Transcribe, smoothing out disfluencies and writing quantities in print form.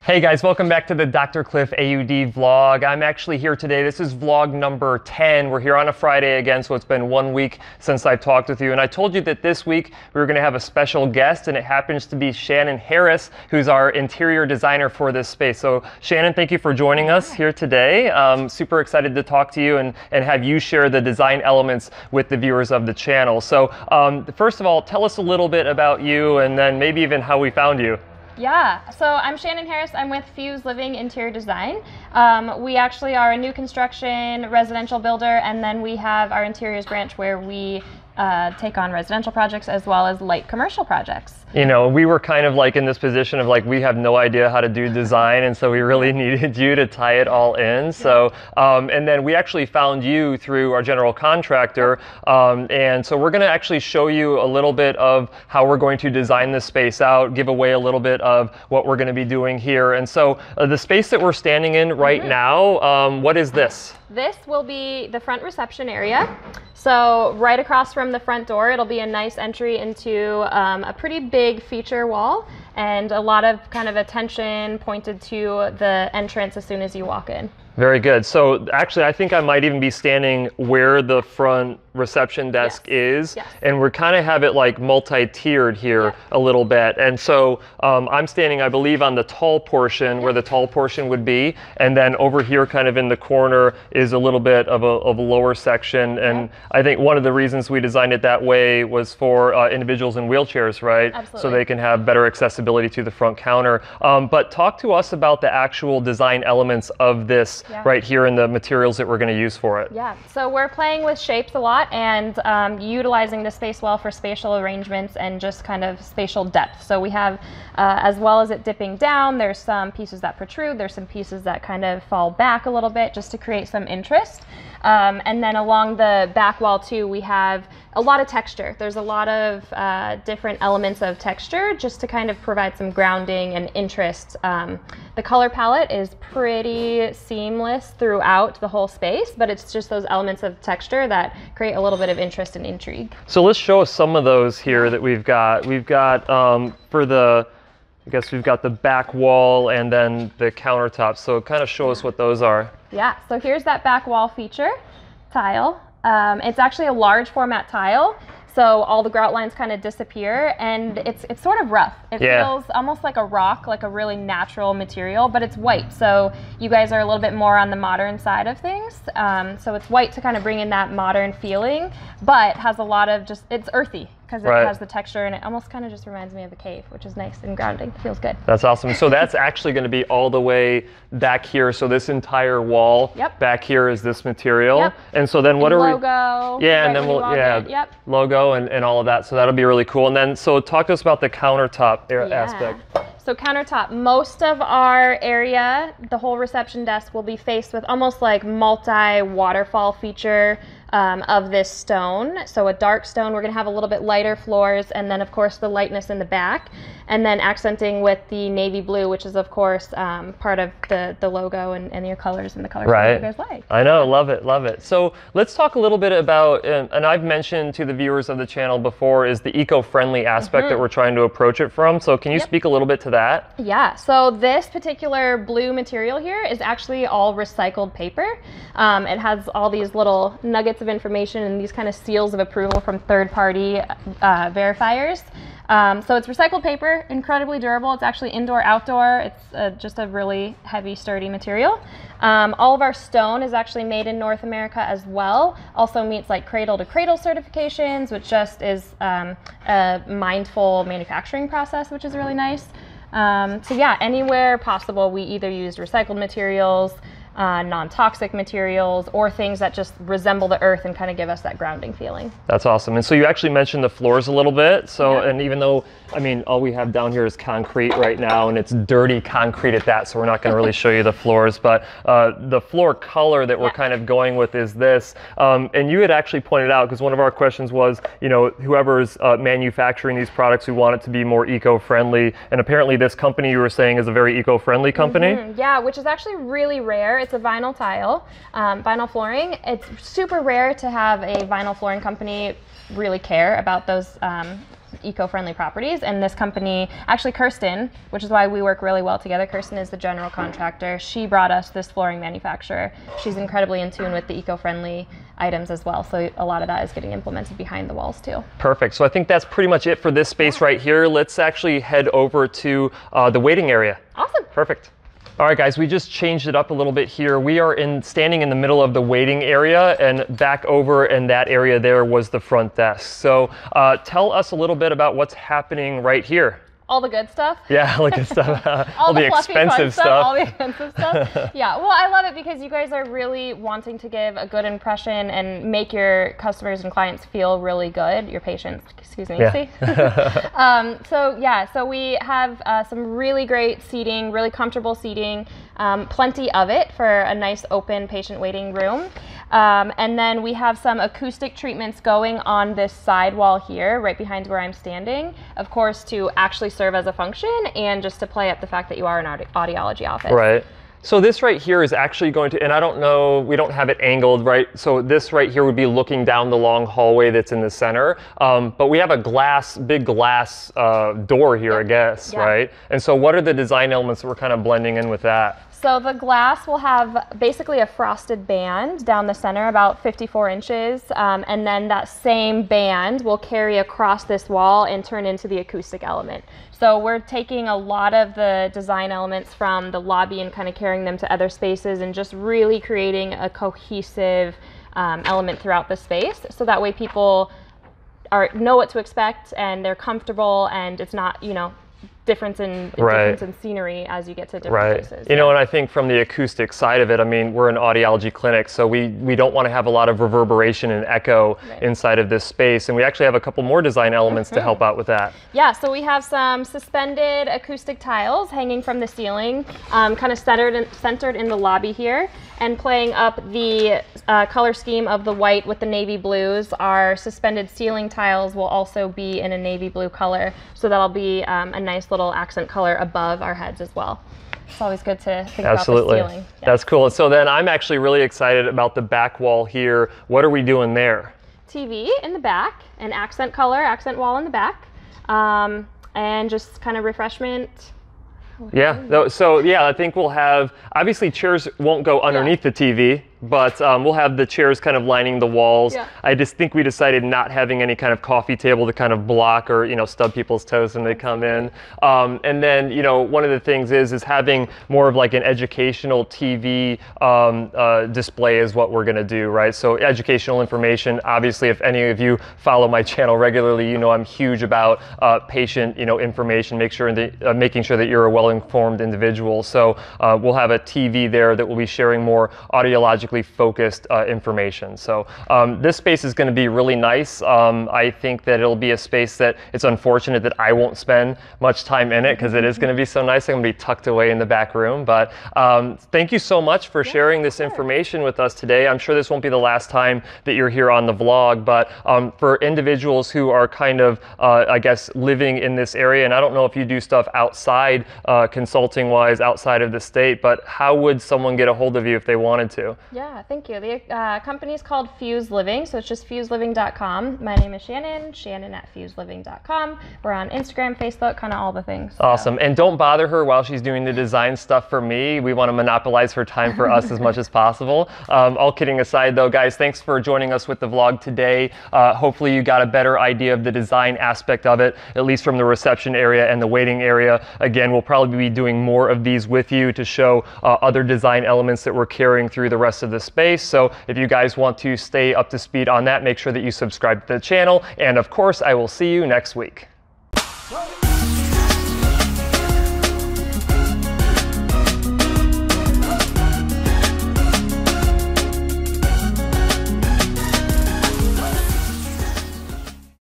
Hey guys, welcome back to the DrCliffAuD vlog. I'm actually here today. This is vlog number 10. We're here on a Friday again, so it's been 1 week since I've talked with you. And I told you that this week we were going to have a special guest, and it happens to be Shannon Harris, who's our interior designer for this space. So Shannon, thank you for joining us here today. Super excited to talk to you and have you share the design elements with the viewers of the channel. So first of all, tell us a little bit about you and then maybe even how we found you. Yeah, so I'm Shannon Harris. I'm with Fuse Living Interior Design. We actually are a new construction residential builder, and then we have our interiors branch where we take on residential projects as well as light commercial projects. You know, we were kind of like in this position of like, we have no idea how to do design, and so we really needed you to tie it all in. So, and then we actually found you through our general contractor, and so we're going to actually show you a little bit of how we're going to design this space out, give away a little bit of what we're going to be doing here. And so the space that we're standing in right now, what is this? This will be the front reception area. So right across from the front door, it'll be a nice entry into a pretty big feature wall and a lot of kind of attention pointed to the entrance as soon as you walk in. Very good. So actually, I think I might even be standing where the front reception desk is, and we're kind of have it like multi-tiered here a little bit. And so I'm standing, I believe, on the tall portion where the tall portion would be, and then over here kind of in the corner is a little bit of a lower section. And I think one of the reasons we designed it that way was for individuals in wheelchairs, right? Absolutely. So they can have better accessibility to the front counter. But talk to us about the actual design elements of this right here and the materials that we're going to use for it. Yeah, so we're playing with shapes a lot and utilizing the space well for spatial arrangements and just kind of spatial depth. So we have, as well as it dipping down, there's some pieces that protrude, there's some pieces that kind of fall back a little bit just to create some interest. And then along the back wall too, we have a lot of texture. There's a lot of different elements of texture just to kind of provide some grounding and interest. The color palette is pretty seamless throughout the whole space, but it's just those elements of texture that create a little bit of interest and intrigue. So let's show us some of those here that we've got. We've got for the, I guess we've got the back wall and then the countertop. So kind of show us what those are. Yeah, so here's that back wall feature tile. It's actually a large format tile, so all the grout lines kind of disappear, and it's sort of rough. It feels almost like a rock, like a really natural material, but it's white. So you guys are a little bit more on the modern side of things. So it's white to kind of bring in that modern feeling, but has a lot of it's earthy because it has the texture, and it almost kind of just reminds me of a cave, which is nice and grounding. It feels good. That's awesome. So that's actually going to be all the way back here. So this entire wall back here is this material. And so then what are we? Logo. Yeah, and then we'll logo and all of that. So that'll be really cool. And then so talk to us about the countertop aspect. So countertop, most of our area, the whole reception desk will be faced with almost like multi-waterfall feature of this stone. So a dark stone, we're gonna have a little bit lighter floors, and then of course the lightness in the back, and then accenting with the navy blue, which is of course part of the logo and your colors and the colors that you guys like. I know, love it, love it. So let's talk a little bit about, and I've mentioned to the viewers of the channel before, is the eco-friendly aspect that we're trying to approach it from. So can you speak a little bit to that? Yeah, so this particular blue material here is actually all recycled paper. It has all these little nuggets of information and these kind of seals of approval from third-party verifiers. So it's recycled paper, incredibly durable. It's actually indoor, outdoor. It's just a really heavy, sturdy material. All of our stone is actually made in North America as well. Also meets like cradle-to-cradle certifications, which just is a mindful manufacturing process, which is really nice. So yeah, anywhere possible, we either use recycled materials, non-toxic materials, or things that just resemble the earth and kind of give us that grounding feeling. That's awesome. And so you actually mentioned the floors a little bit. So, and even though, I mean, all we have down here is concrete right now, and it's dirty concrete at that, so we're not going to really show you the floors, but the floor color that we're kind of going with is this. And you had actually pointed out, because one of our questions was, you know, whoever's manufacturing these products, we want it to be more eco-friendly, and apparently this company you were saying is a very eco-friendly company? Yeah, which is actually really rare. It's a vinyl tile, vinyl flooring. It's super rare to have a vinyl flooring company really care about those eco-friendly properties. And this company, actually Kirsten, which is why we work really well together. Kirsten is the general contractor. She brought us this flooring manufacturer. She's incredibly in tune with the eco-friendly items as well. So a lot of that is getting implemented behind the walls too. Perfect. So I think that's pretty much it for this space right here. Let's actually head over to the waiting area. Awesome. Perfect. All right, guys, we just changed it up a little bit here. We are standing in the middle of the waiting area, and back over in that area there was the front desk. So tell us a little bit about what's happening right here. All the good stuff. Yeah, all the good stuff. all the expensive stuff. All the expensive stuff. Yeah, well, I love it because you guys are really wanting to give a good impression and make your customers and clients feel really good. Your patients, excuse me. Yeah. See? So we have some really great seating, really comfortable seating, plenty of it for a nice open patient waiting room. And then we have some acoustic treatments going on this side wall here, right behind where I'm standing, of course, to actually serve as a function and just to play up the fact that you are an audiology office. Right. So this right here is actually going to, and I don't know, we don't have it angled, right? So this right here would be looking down the long hallway that's in the center. But we have a big glass door here, I guess, right? And so what are the design elements that we're kind of blending in with that? So the glass will have basically a frosted band down the center, about 54 inches, and then that same band will carry across this wall and turn into the acoustic element. So we're taking a lot of the design elements from the lobby and kind of carrying them to other spaces and just really creating a cohesive element throughout the space. So that way people know what to expect and they're comfortable, and it's not, difference in scenery as you get to different places. You know, and I think from the acoustic side of it, I mean, we're an audiology clinic, so we don't want to have a lot of reverberation and echo inside of this space. And we actually have a couple more design elements to help out with that. Yeah, so we have some suspended acoustic tiles hanging from the ceiling, kind of centered in the lobby here. And playing up the color scheme of the white with the navy blues, our suspended ceiling tiles will also be in a navy blue color. So that'll be a nice little accent color above our heads as well. It's always good to think about the ceiling. Yeah. That's cool. So then I'm actually really excited about the back wall here. What are we doing there? TV in the back, an accent color, accent wall in the back, and just kind of refreshment. Yeah, so yeah, I think we'll have, obviously chairs won't go underneath the TV, but we'll have the chairs kind of lining the walls. Yeah. I just think we decided not having any kind of coffee table to kind of block or, stub people's toes when they come in. And then, one of the things is having more of like an educational TV display is what we're going to do, right? So educational information, obviously, if any of you follow my channel regularly, I'm huge about patient, information, making sure that you're a well-informed individual. So we'll have a TV there that will be sharing more audiologically focused information. So this space is going to be really nice. I think that it'll be a space that it's unfortunate that I won't spend much time in it because it is going to be so nice. I'm going to be tucked away in the back room. But thank you so much for sharing this information with us today. I'm sure this won't be the last time that you're here on the vlog, but for individuals who are kind of, I guess, living in this area, and I don't know if you do stuff outside, consulting-wise, outside of the state, but how would someone get a hold of you if they wanted to? Yeah, thank you. The company is called Fuse Living, so it's just fuseliving.com. My name is Shannon at fuseliving.com. We're on Instagram, Facebook, kind of all the things. Awesome. And don't bother her while she's doing the design stuff for me. We want to monopolize her time for us as much as possible. All kidding aside though, guys, thanks for joining us with the vlog today. Hopefully you got a better idea of the design aspect of it, at least from the reception area and the waiting area. Again, we'll probably be doing more of these with you to show other design elements that we're carrying through the rest of the space. So if you guys want to stay up to speed on that, make sure that you subscribe to the channel. And of course, I will see you next week.